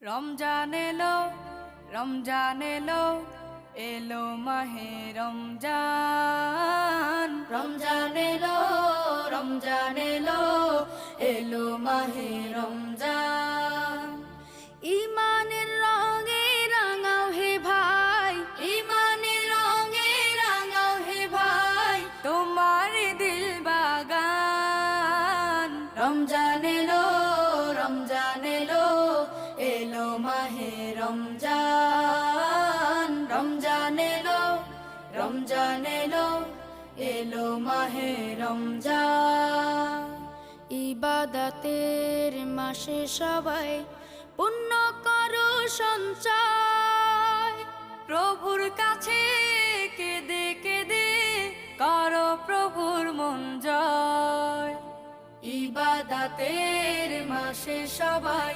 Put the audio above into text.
রমজান এলো, রমজান এলো, এলো মাহে রমজান। রমজান এলো, রমজান এলো, এলো মাহে রমজান। ইমানের রঙে রাঙাও হে ভাই, ইমানের রঙে রাঙাও হে ভাই, তোমার দিল বাগান। রমজান এলো, রমজান এলো, এলো মাহে রমজান। রমজান এলো, রমজান এলো, এলো মাহে রমজান। ইবাদতের মাসে সবাই পুণ্য করো সঞ্চয়, প্রভুর কাছে কেঁদে কেঁদে করো প্রভুর মন জয়। ইবাদতের মাসে সবাই